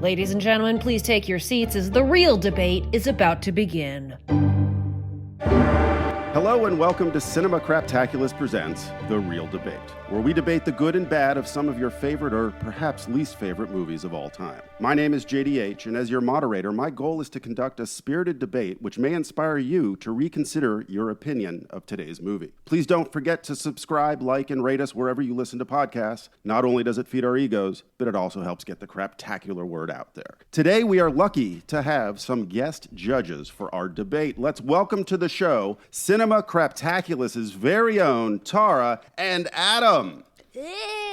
Ladies and gentlemen, please take your seats as the real debate is about to begin. Hello and welcome to Cinema Craptaculars presents The Real Debate, where we debate the good and bad of some of your favorite or perhaps least favorite movies of all time. My name is JDH, and as your moderator, my goal is to conduct a spirited debate which may inspire you to reconsider your opinion of today's movie. Please don't forget to subscribe, like, and rate us wherever you listen to podcasts. Not only does it feed our egos, but it also helps get the Craptacular word out there. Today, we are lucky to have some guest judges for our debate. Let's welcome to the show Cinema Craptaculars' very own Tara and Adam. Hello.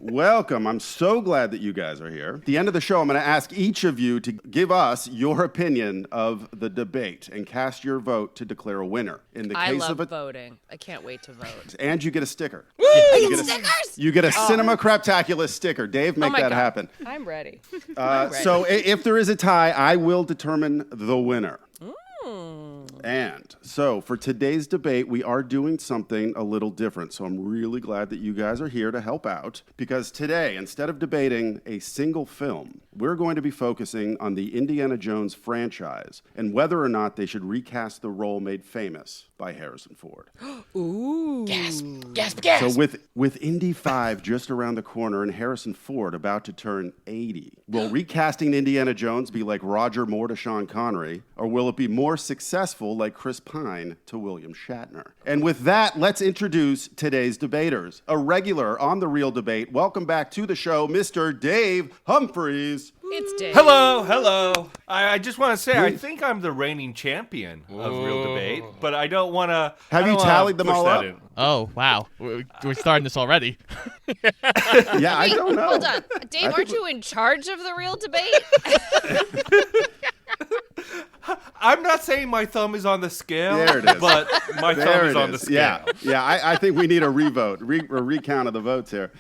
Welcome. I'm so glad that you guys are here. At the end of the show, I'm going to ask each of you to give us your opinion of the debate and cast your vote to declare a winner. In the case love of voting. I can't wait to vote. And you get a sticker. Woo! Stickers? You get a Cinema Craptaculars sticker. Dave, make that happen. I'm ready. So if there is a tie, I will determine the winner. And so for today's debate, we are doing something a little different. So I'm really glad that you guys are here to help out, because today, instead of debating a single film, we're going to be focusing on the Indiana Jones franchise and whether or not they should recast the role made famous by Harrison Ford. Ooh. Gasp. So with Indy 5 just around the corner and Harrison Ford about to turn 80, will recasting Indiana Jones be like Roger Moore to Sean Connery, or will it be more successful like Chris Pine to William Shatner? And with that, let's introduce today's debaters. A regular on The Real Debate, welcome back to the show, Mr. Dave Humphreys. It's Dave. Hello. I just want to say, I think I'm the reigning champion of Real Debate, but I don't want to. Have you tallied them all up? Oh, wow. We're starting this already. Yeah, I don't know. Hold on. Dave, aren't you in charge of the Real Debate? I'm not saying my thumb is on the scale, but my thumb is on the scale. Yeah. I think we need a revote, a recount of the votes here.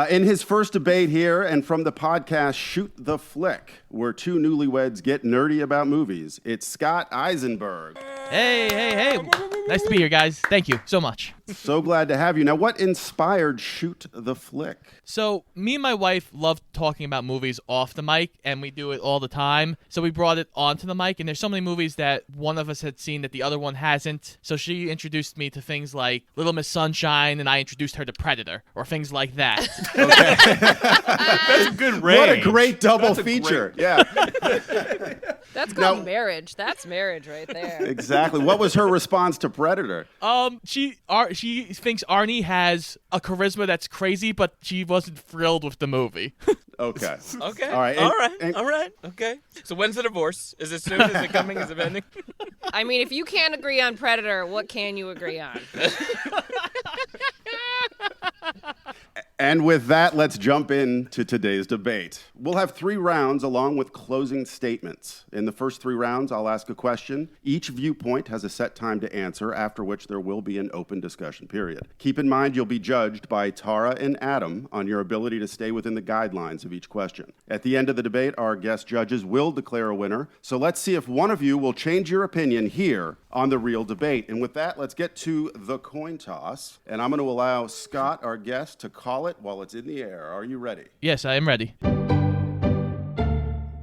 In his first debate here, and from the podcast Shoot the Flick, where two newlyweds get nerdy about movies, it's Scott EISENBERG. Hey. Nice to be here, guys. Thank you so much. So glad to have you. Now, what inspired Shoot the Flick? So, me and my wife love talking about movies off the mic, and we do it all the time. So we brought it onto the mic, and there's so many movies that one of us had seen that the other one hasn't. So she introduced me to things like Little Miss Sunshine, and I introduced her to Predator, or things like that. Okay. That's a good range. What a great double feature. Yeah. That's called marriage. That's marriage right there. Exactly. What was her response to Predator? She thinks Arnie has a charisma that's crazy, but she wasn't thrilled with the movie. Okay. All right. Okay. So when's the divorce? Is it soon? Is it coming? Is it pending? I mean, if you can't agree on Predator, what can you agree on? And with that, let's jump into today's debate. We'll have 3 rounds along with closing statements. In the first 3 rounds, I'll ask a question. Each viewpoint has a set time to answer, after which there will be an open discussion period. Keep in mind you'll be judged by Tara and Adam on your ability to stay within the guidelines of each question. At the end of the debate, our guest judges will declare a winner. So let's see if one of you will change your opinion here on The Real Debate. And with that, let's get to the coin toss. And I'm going to allow Scott, our guest, to call it while it's in the air. Are you ready? Yes, I am ready.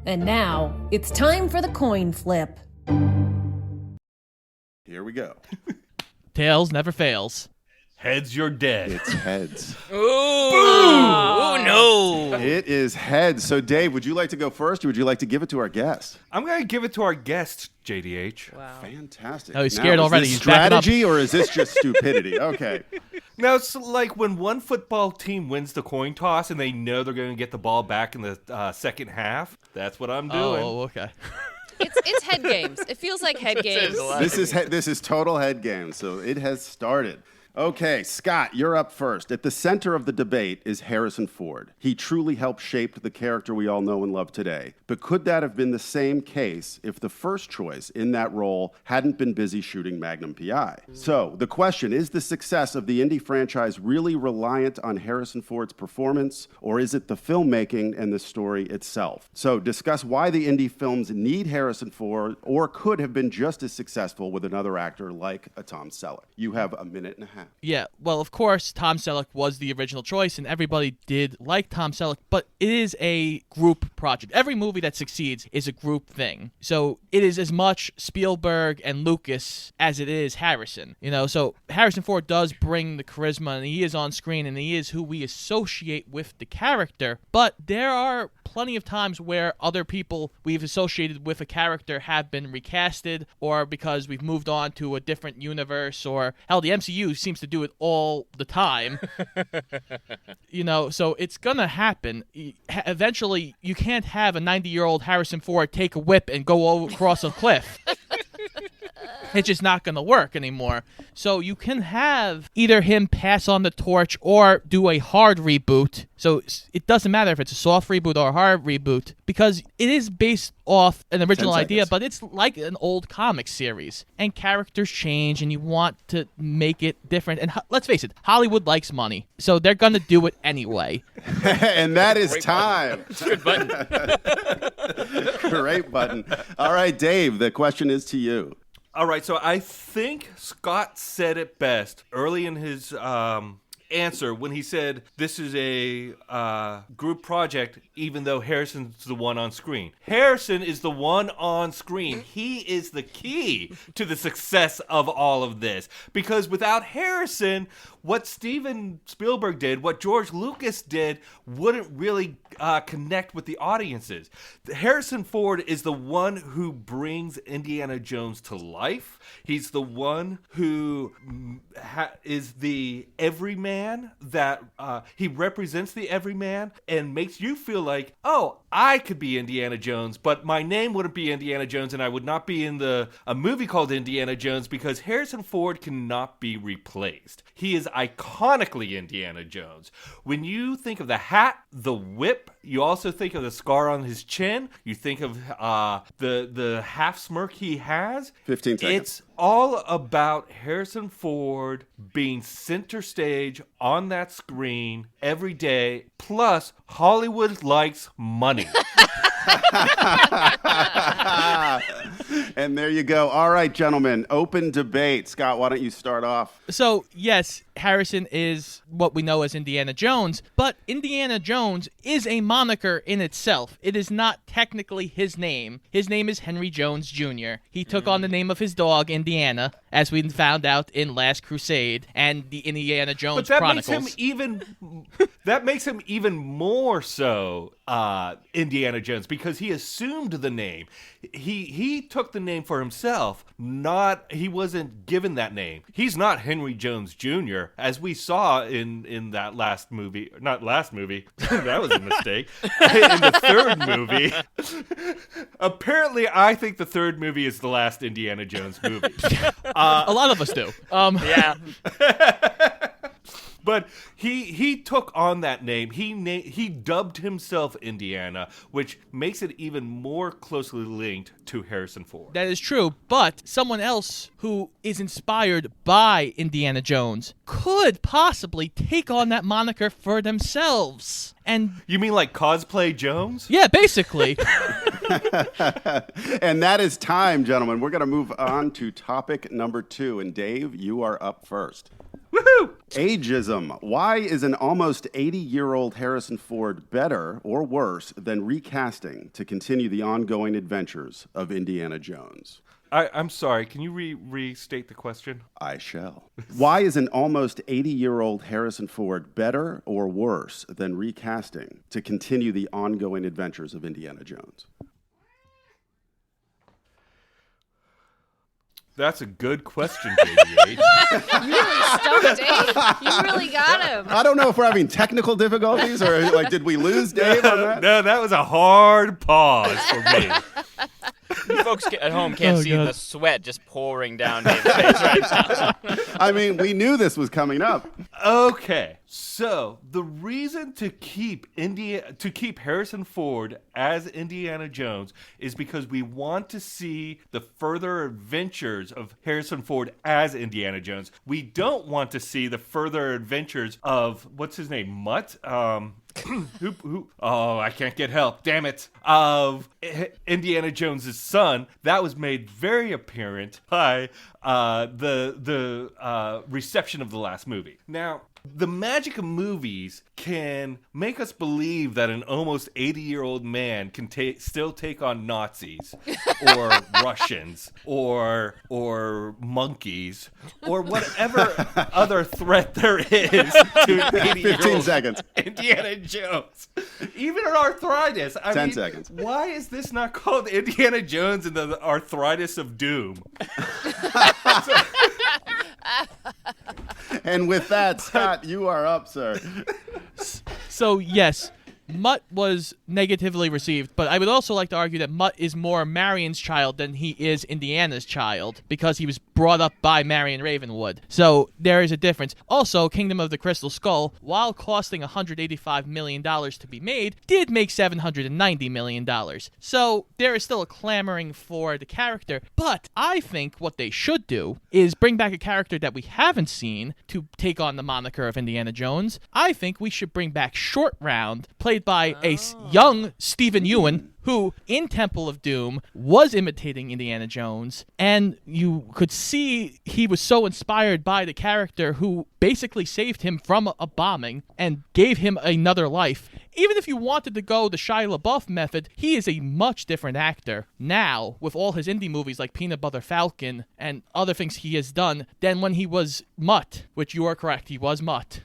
And now, it's time for the coin flip. Here we go. Tails never fails. Heads, you're dead. It's heads. Ooh. Oh, no. It is heads. So, Dave, would you like to go first, or would you like to give it to our guest? I'm going to give it to our guest, JDH. Wow. Fantastic. Oh, he's scared now, already. Is this He's backing up. strategy, or is this just stupidity? Okay. Now, it's like when one football team wins the coin toss and they know they're going to get the ball back in the second half. That's what I'm doing. Oh, okay. It's head games. It feels like head games. This is total head game, so it has started. Okay, Scott, you're up first. At the center of the debate is Harrison Ford. He truly helped shape the character we all know and love today. But could that have been the same case if the first choice in that role hadn't been busy shooting Magnum P.I.? So, the question, is the success of the Indy franchise really reliant on Harrison Ford's performance, or is it the filmmaking and the story itself? So, discuss why the Indy films need Harrison Ford, or could have been just as successful with another actor like a Tom Selleck. You have a minute and a half have. Yeah, well, of course, Tom Selleck was the original choice, and everybody did like Tom Selleck, but it is a group project. Every movie that succeeds is a group thing. So it is as much Spielberg and Lucas as it is Harrison. So Harrison Ford does bring the charisma, and he is on screen, and he is who we associate with the character, but there are plenty of times where other people we've associated with a character have been recasted, or because we've moved on to a different universe, or hell, the MCU seems to do it all the time. So it's gonna happen. Eventually, you can't have a 90-year-old Harrison Ford take a whip and go across a cliff. It's just not going to work anymore. So you can have either him pass on the torch or do a hard reboot. So it doesn't matter if it's a soft reboot or a hard reboot, because it is based off an original idea, but it's like an old comic series. And characters change, and you want to make it different. And let's face it, Hollywood likes money. So they're going to do it anyway. And that is time. Good button. Great button. All right, Dave, the question is to you. All right, so I think Scott said it best early in his answer when he said this is a group project, even though Harrison's the one on screen. Harrison is the one on screen. He is the key to the success of all of this. Because without Harrison, what Steven Spielberg did, what George Lucas did, wouldn't really connect with the audiences. Harrison Ford is the one who brings Indiana Jones to life. He's the one who is the everyman that he represents the everyman and makes you feel like, oh, I could be Indiana Jones, but my name wouldn't be Indiana Jones, and I would not be in a movie called Indiana Jones, because Harrison Ford cannot be replaced. He is iconically Indiana Jones. When you think of the hat, the whip, you also think of the scar on his chin. You think of the half smirk he has. 15 seconds. It's all about Harrison Ford being center stage on that screen every day. Plus, Hollywood likes money. And there you go. All right, gentlemen, open debate. Scott, why don't you start off? So, yes, Harrison is what we know as Indiana Jones, but Indiana Jones is a moniker in itself. It is not technically his name. His name is Henry Jones Jr. He took on the name of his dog, Indiana, as we found out in Last Crusade and the Indiana Jones Chronicles. That makes him even more so Indiana Jones, because he assumed the name. He took the name for himself. He wasn't given that name. He's not Henry Jones Jr., as we saw in that last movie. Not last movie. That was a mistake. In the third movie. Apparently, I think the third movie is the last Indiana Jones movie. A lot of us do. Yeah. But he took on that name. He dubbed himself Indiana, which makes it even more closely linked to Harrison Ford. That is true, but someone else who is inspired by Indiana Jones could possibly take on that moniker for themselves. And you mean like cosplay Jones? Yeah, basically. And that is time, gentlemen. We're going to move on to topic number 2. And Dave, you are up first. Woohoo! Ageism. Why is an almost 80-year-old Harrison Ford better or worse than recasting to continue the ongoing adventures of Indiana Jones? I'm sorry. Can you restate the question? I shall. Why is an almost 80-year-old Harrison Ford better or worse than recasting to continue the ongoing adventures of Indiana Jones? That's a good question, JDH. You really stumped Dave. You really got him. I don't know if we're having technical difficulties or did we lose Dave on that? No, that was a hard pause for me. You folks at home can't see the sweat just pouring down Dave's face right now. I mean, we knew this was coming up. Okay, so the reason to keep Harrison Ford as Indiana Jones is because we want to see the further adventures of Harrison Ford as Indiana Jones. We don't want to see the further adventures of what's his name, Mutt? Oh, I can't get help. Damn it. Of Indiana Jones's son, that was made very apparent by the reception of the last movie. Now, the magic of movies can make us believe that an almost 80-year-old man can still take on Nazis or Russians or monkeys or whatever other threat there is to an 80-year-old 15 seconds. Indiana Jones. Even an arthritis. 10 seconds. Why is this not called Indiana Jones and the Arthritis of Doom? And with that, Scott, you are up, sir. So, yes, Mutt was negatively received, but I would also like to argue that Mutt is more Marion's child than he is Indiana's child, because he was brought up by Marion Ravenwood. So there is a difference. Also, Kingdom of the Crystal Skull, while costing $185 million to be made, did make $790 million. So there is still a clamoring for the character, but I think what they should do is bring back a character that we haven't seen to take on the moniker of Indiana Jones. I think we should bring back Short Round, played by a young Stephen Ewan, who, in Temple of Doom, was imitating Indiana Jones, and you could see he was so inspired by the character who basically saved him from a bombing and gave him another life. Even if you wanted to go the Shia LaBeouf method, he is a much different actor now, with all his indie movies like Peanut Butter Falcon and other things he has done, than when he was Mutt, which you are correct, he was Mutt.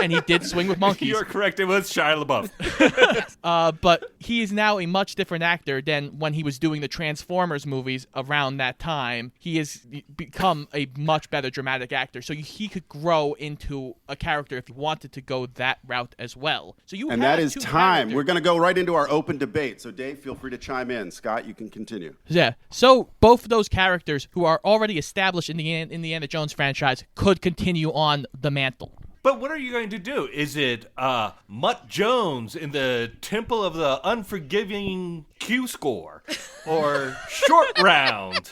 And he did swing with monkeys. You're correct, it was Shia LaBeouf. But he is now a much different actor than when he was doing the Transformers movies around that time. He has become a much better dramatic actor, so he could grow into a character if he wanted to go that route as well. So and that is time. We're going to go right into our open debate. So, Dave, feel free to chime in. Scott, you can continue. Yeah. So both of those characters who are already established in the Indiana Jones franchise could continue on the mantle. But what are you going to do? Is it Mutt Jones in the Temple of the Unforgiving Q-Score? Or Short Round?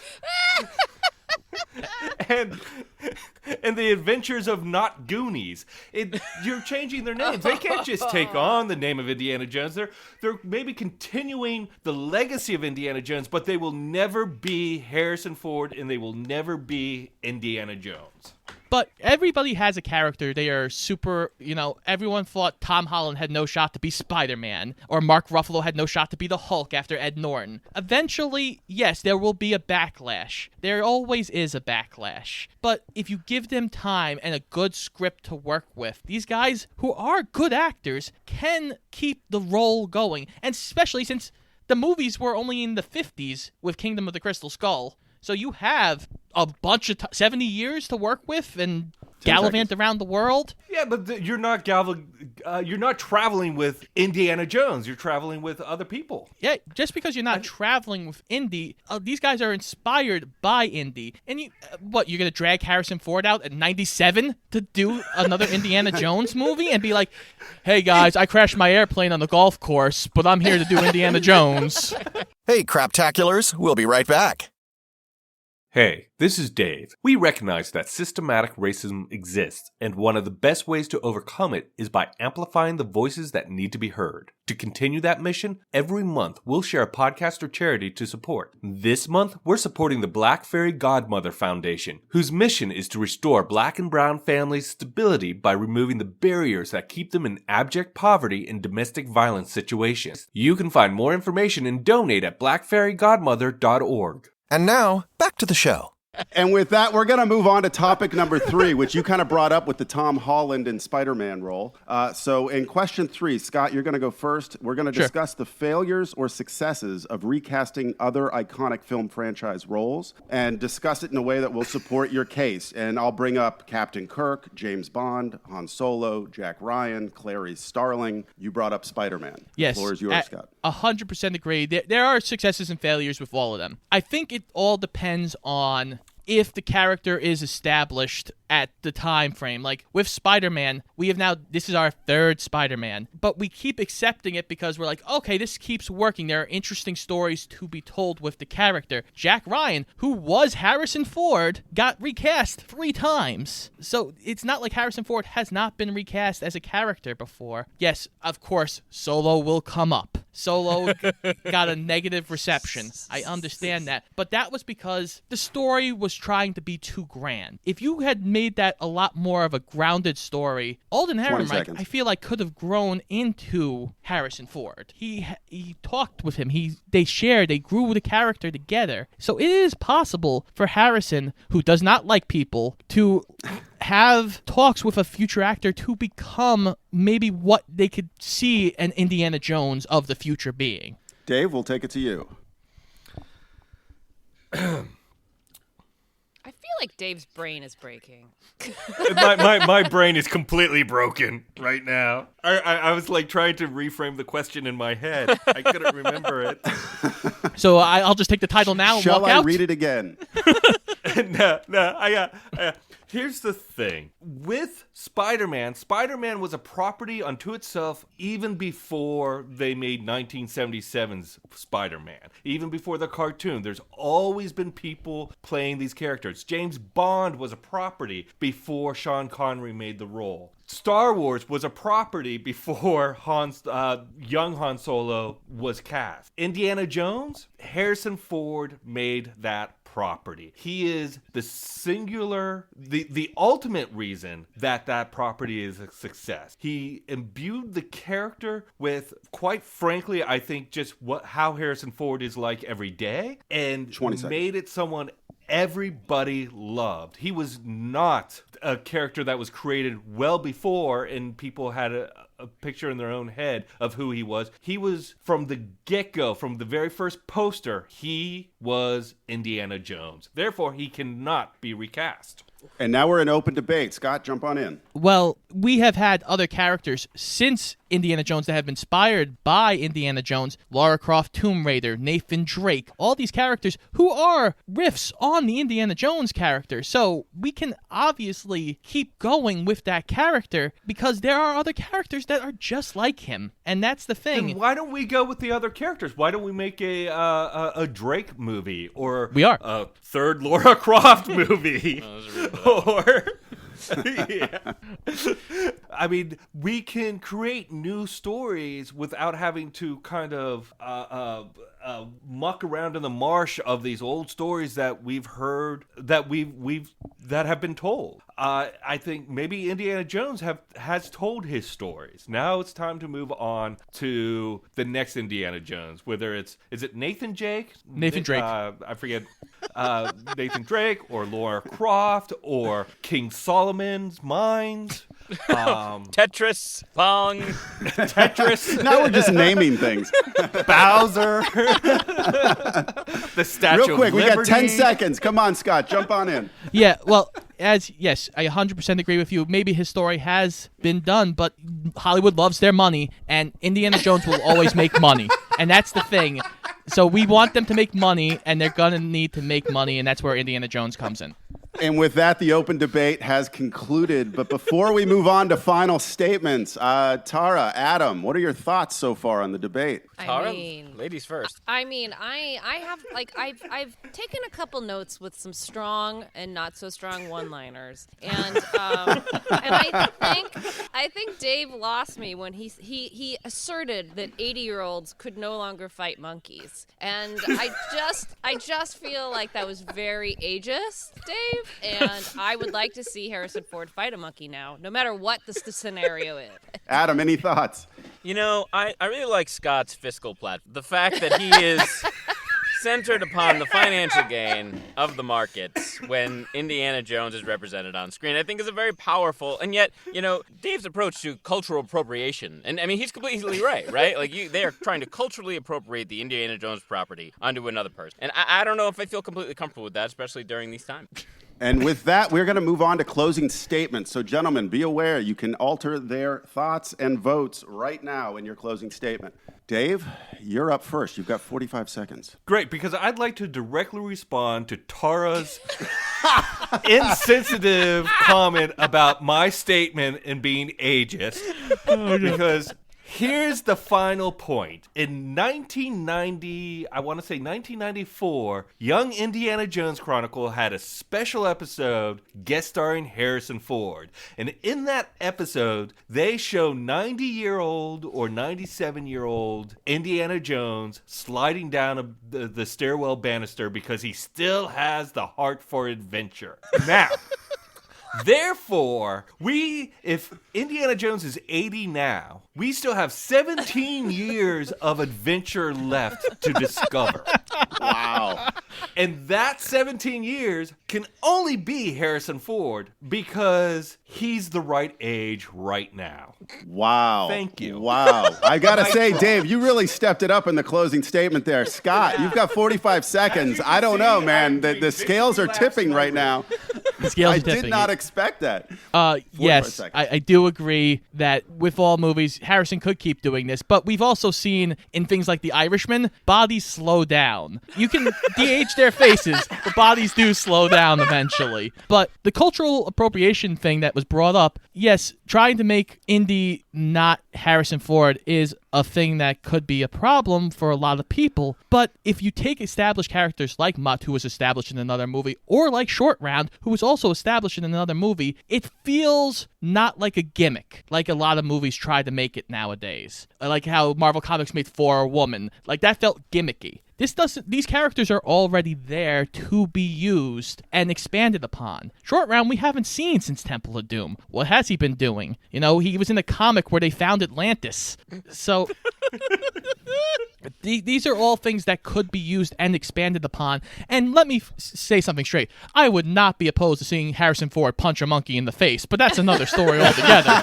and the Adventures of Not Goonies. You're changing their names. They can't just take on the name of Indiana Jones. They're maybe continuing the legacy of Indiana Jones, but they will never be Harrison Ford and they will never be Indiana Jones. But everybody has a character. They are super, everyone thought Tom Holland had no shot to be Spider-Man, or Mark Ruffalo had no shot to be the Hulk after Ed Norton. Eventually, yes, there will be a backlash. There always is a backlash. But if you give them time and a good script to work with, these guys who are good actors can keep the role going. And especially since the movies were only in the 50s with Kingdom of the Crystal Skull. So you have a bunch of 70 years to work with and gallivant around the world. Yeah, but you're not traveling with Indiana Jones. You're traveling with other people. Yeah, just because you're not traveling with Indy, these guys are inspired by Indy. And you're going to drag Harrison Ford out at 97 to do another Indiana Jones movie and be like, hey guys, I crashed my airplane on the golf course, but I'm here to do Indiana Jones. Hey, Craptaculars, we'll be right back. Hey, this is Dave. We recognize that systematic racism exists, and one of the best ways to overcome it is by amplifying the voices that need to be heard. To continue that mission, every month we'll share a podcast or charity to support. This month, we're supporting the Black Fairy Godmother Foundation, whose mission is to restore Black and Brown families' stability by removing the barriers that keep them in abject poverty and domestic violence situations. You can find more information and donate at blackfairygodmother.org. And now, back to the show. And with that, we're going to move on to topic number 3, which you kind of brought up with the Tom Holland and Spider-Man role. So in question 3, Scott, you're going to go first. We're going to discuss the failures or successes of recasting other iconic film franchise roles and discuss it in a way that will support your case. And I'll bring up Captain Kirk, James Bond, Han Solo, Jack Ryan, Clarice Starling. You brought up Spider-Man. Yes. The floor is yours, Scott. 100% agree. There are successes and failures with all of them. I think it all depends on if the character is established at the time frame. Like with Spider-Man, this is our third Spider-Man, but we keep accepting it because we're like, okay, this keeps working. There are interesting stories to be told with the character. Jack Ryan, who was Harrison Ford, got recast 3 times. So it's not like Harrison Ford has not been recast as a character before. Yes, of course, Solo will come up. Solo got a negative reception. I understand that. But that was because the story was trying to be too grand. If you had made that a lot more of a grounded story, Alden Ehrenreich, I feel like, could have grown into Harrison Ford. He talked with him. They grew the character together. So it is possible for Harrison, who does not like people, to have talks with a future actor to become maybe what they could see an Indiana Jones of the future being. Dave, we'll take it to you. I feel like Dave's brain is breaking. my brain is completely broken right now. I was like trying to reframe the question in my head. I couldn't remember it. So I'll just take the title now and Shall walk I out? read it again? No. Here's the thing. With Spider-Man was a property unto itself even before they made 1977's Spider-Man. Even before the cartoon. There's always been people playing these characters. James Bond was a property before Sean Connery made the role. Star Wars was a property before young Han Solo was cast. Indiana Jones, Harrison Ford made that property. He is the singular, the ultimate reason that property is a success. He imbued the character with, quite frankly, I think just how Harrison Ford is like every day, and made it someone everybody loved. He was not a character that was created well before and people had a picture in their own head of who he was. He was, from the get-go, from the very first poster, he was Indiana Jones. Therefore, he cannot be recast. And now we're in open debate. Scott, jump on in. Well, we have had other characters since Indiana Jones that have been inspired by Indiana Jones. Lara Croft, Tomb Raider, Nathan Drake, all these characters who are riffs on the Indiana Jones character. So we can obviously keep going with that character because there are other characters that are just like him. And that's the thing. Then why don't we go with the other characters? Why don't we make a Drake movie or a third Lara Croft movie? Or yeah. I mean, we can create new stories without having to kind of muck around in the marsh of these old stories that we've heard, that that have been told. I think maybe Indiana Jones has told his stories. Now it's time to move on to the next Indiana Jones. Whether is it Nathan Drake? I forget. Nathan Drake or Lara Croft or King Solomon's Mines. Tetris, Pong. Tetris. Now we're just naming things. Bowser. The Statue Real quick, of we Liberty. got 10 seconds. Come on, Scott, jump on in. Yeah, well, yes, I 100% agree with you. Maybe his story has been done, but Hollywood loves their money, and Indiana Jones will always make money. And that's the thing. So we want them to make money, and they're going to need to make money, and that's where Indiana Jones comes in. And with that, the open debate has concluded. But before we move on to final statements, Tara, Adam, what are your thoughts so far on the debate? Tara, I mean, ladies first. I mean, I have, like, I've taken a couple notes with some strong and not so strong one-liners, and I think Dave lost me when he asserted that 80-year-olds could no longer fight monkeys, and I just feel like that was very ageist, Dave, and I would like to see Harrison Ford fight a monkey now, no matter what the scenario is. Adam, any thoughts? You know, I really like Scott's fiscal platform. The fact that he is centered upon the financial gain of the markets when Indiana Jones is represented on screen, I think is a very powerful, and yet, you know, Dave's approach to cultural appropriation, and I mean, he's completely right? Like, they are trying to culturally appropriate the Indiana Jones property onto another person. And I don't know if I feel completely comfortable with that, especially during these times. And with that, we're going to move on to closing statements. So, gentlemen, be aware you can alter their thoughts and votes right now in your closing statement. Dave, you're up first. You've got 45 seconds. Great, because I'd like to directly respond to Tara's insensitive comment about my statement and being ageist. Because here's the final point. In 1994, Young Indiana Jones Chronicle had a special episode guest starring Harrison Ford. And in that episode, they show 90-year-old or 97-year-old Indiana Jones sliding down the stairwell banister because he still has the heart for adventure. Now, therefore, if Indiana Jones is 80 now, we still have 17 years of adventure left to discover. Wow. And that 17 years can only be Harrison Ford because he's the right age right now. Wow. Thank you. Wow. I got to say, Dave, you really stepped it up in the closing statement there. Scott, you've got 45 seconds. I don't know, man. The scales are tipping right now. The scales I are tipping. did not expect that. Yes, I do agree that with all movies, Harrison could keep doing this, but we've also seen in things like The Irishman, bodies slow down. You can de-age their faces, but bodies do slow down eventually. But the cultural appropriation thing that was brought up, yes, trying to make Indy not Harrison Ford is a thing that could be a problem for a lot of people. But if you take established characters like Mutt, who was established in another movie, or like Short Round, who was also established in another movie, it feels not like a gimmick, like a lot of movies try to make it nowadays. Like how Marvel Comics made Thor a woman. Like, that felt gimmicky. These characters are already there to be used and expanded upon. Short Round we haven't seen since Temple of Doom. What has he been doing? You know, he was in a comic where they found Atlantis. So these are all things that could be used and expanded upon. And let me say something straight. I would not be opposed to seeing Harrison Ford punch a monkey in the face, but that's another story altogether.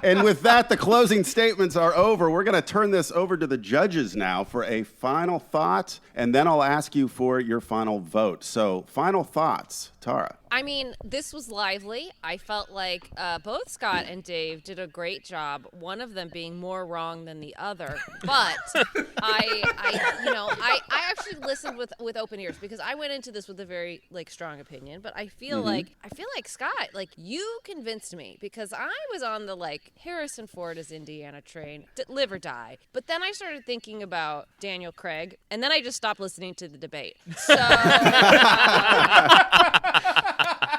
And with that, the closing statements are over. We're going to turn this over to the judges now for a final thought, and then I'll ask you for your final vote. So, final thoughts, Tara. I mean, this was lively. I felt like both Scott and Dave did a great job, one of them being more wrong than the other. But I actually listened with open ears because I went into this with a very strong opinion. But I feel like Scott, you convinced me because I was on the Harrison Ford as Indiana train, live or die. But then I started thinking about Daniel Craig, and then I just stopped listening to the debate. So.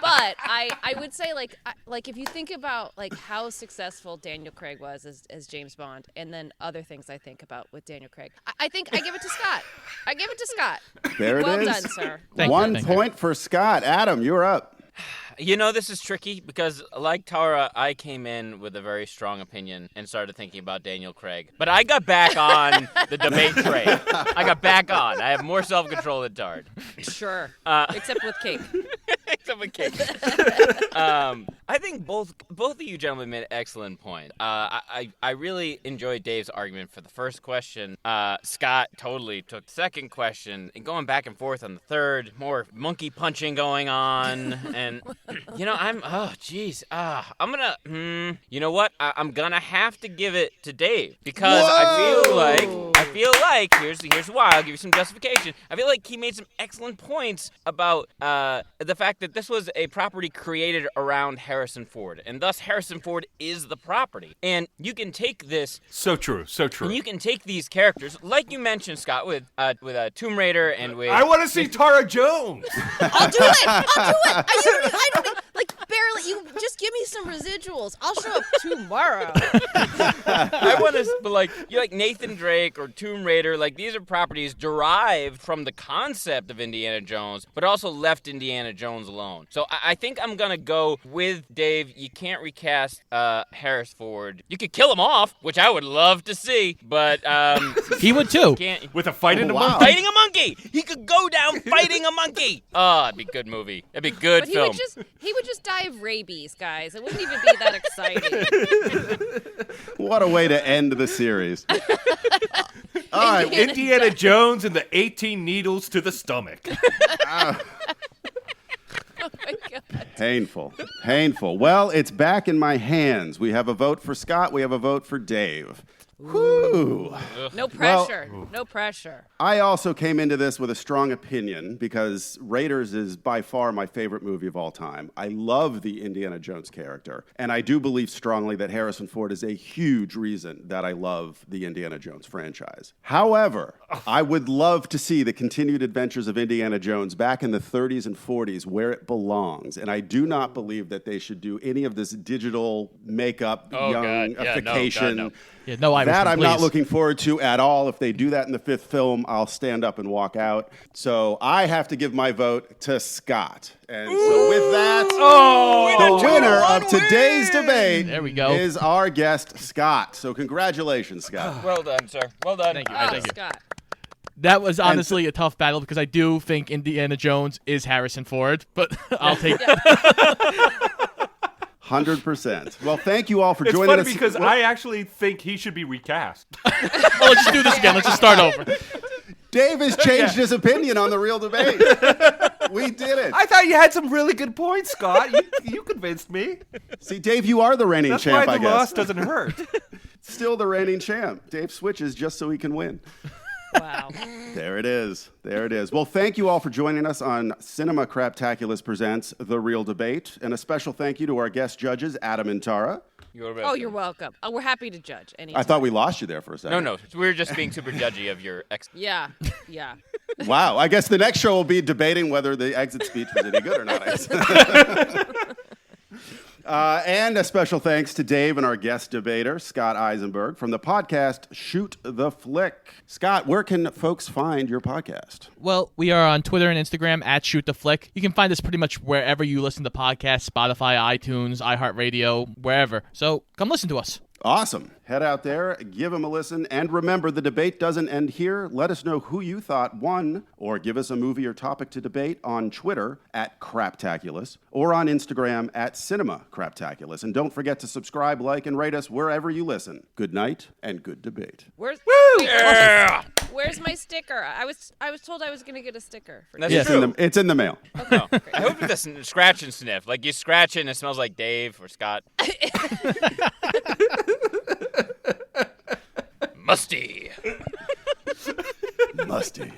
But I would say, if you think about, how successful Daniel Craig was as James Bond, and then other things I think about with Daniel Craig, I think I give it to Scott. There it is. Well done, sir. One point for Scott. Adam, you're up. You know, this is tricky because, like Tara, I came in with a very strong opinion and started thinking about Daniel Craig. But I got back on the debate train. I got back on. I have more self-control than Tard. Sure. Except with cake. Except with cake. I think both of you gentlemen made an excellent point. I really enjoyed Dave's argument for the first question. Scott totally took the second question, and going back and forth on the third, more monkey punching going on, and I'm gonna you know what? I'm gonna have to give it to Dave because I feel like here's why. I'll give you some justification. I feel like he made some excellent points about the fact that this was a property created around Harrison Ford, and thus Harrison Ford is the property. And you can take this So true. and you can take these characters, like you mentioned, Scott, with Tomb Raider and with. I want to see Tara Jones. I'll do it. I don't barely. You just give me some residuals. I'll show up tomorrow. I want to, but you like Nathan Drake or Tomb Raider. These are properties derived from the concept of Indiana Jones, but also left Indiana Jones alone. So I think I'm gonna go with Dave. You can't recast Harris Ford. You could kill him off, which I would love to see, but he would too. With a fight in the monkey. Fighting a monkey. He could go down fighting a monkey. Oh, it'd be a good movie. It'd be a good But film. he would just die of rabies, guys. It wouldn't even be that exciting. What a way to end the series. All right. Indiana Jones and the 18 needles to the stomach. Oh my God. Painful. Well, it's back in my hands. We have a vote for Scott. We have a vote for Dave. Whew. No pressure. No pressure. I also came into this with a strong opinion because Raiders is by far my favorite movie of all time. I love the Indiana Jones character, and I do believe strongly that Harrison Ford is a huge reason that I love the Indiana Jones franchise. However, I would love to see the continued adventures of Indiana Jones back in the 30s and 40s where it belongs, and I do not believe that they should do any of this digital makeup, youngification. No. Yeah, no Irishman, That I'm not please. looking forward to at all. If they do that in the fifth film, I'll stand up and walk out. So I have to give my vote to Scott. And so with that, the winner of today's debate There we go. is our guest, Scott. So congratulations, Scott. Well done, sir. Well done. Thank you. Oh, Thank you. Scott. That was honestly a tough battle because I do think Indiana Jones is Harrison Ford, but I'll take 100%. Well, thank you all for It's joining funny us. because I actually think he should be recast. Oh, let's just do this again. Let's just start over. Dave has changed his opinion on the real debate. We did it. I thought you had some really good points, Scott. You convinced me. See, Dave, you are the reigning That's champ, why I the guess. loss doesn't hurt. Still the reigning champ. Dave switches just so he can win. Wow. There it is. There it is. Well, thank you all for joining us on Cinema Craptaculars Presents The Real Debate. And a special thank you to our guest judges, Adam and Tara. Oh, you're welcome. Oh, we're happy to judge. Anytime. I thought we lost you there for a second. No. We were just being super judgy of your ex. Yeah. Wow. I guess the next show will be debating whether the exit speech was any good or not. And a special thanks to Dave and our guest debater, Scott Eisenberg, from the podcast Shoot the Flick. Scott, where can folks find your podcast? Well, we are on Twitter and Instagram at Shoot the Flick. You can find us pretty much wherever you listen to podcasts, Spotify, iTunes, iHeartRadio, wherever. So come listen to us. Awesome. Head out there, give them a listen, and remember, the debate doesn't end here. Let us know who you thought won, or give us a movie or topic to debate on Twitter at Craptaculars, or on Instagram at Cinema Craptaculars. And don't forget to subscribe, like, and rate us wherever you listen. Good night and good debate. Where's my sticker? I was told I was going to get a sticker. That's Yes. true. It's in the mail. No. I hope it doesn't scratch and sniff. Like you scratch it and it smells like Dave or Scott. Musty. Musty.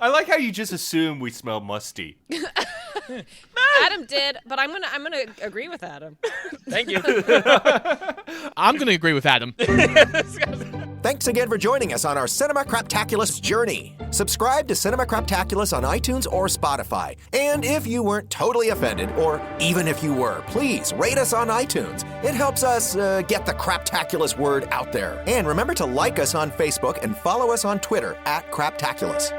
I like how you just assume we smell musty. Adam did, but I'm gonna agree with Adam. Thank you. I'm going to agree with Adam. Thanks again for joining us on our Cinema Craptaculars journey. Subscribe to Cinema Craptaculars on iTunes or Spotify. And if you weren't totally offended, or even if you were, please rate us on iTunes. It helps us get the Craptaculars word out there. And remember to like us on Facebook and follow us on Twitter at Craptaculars.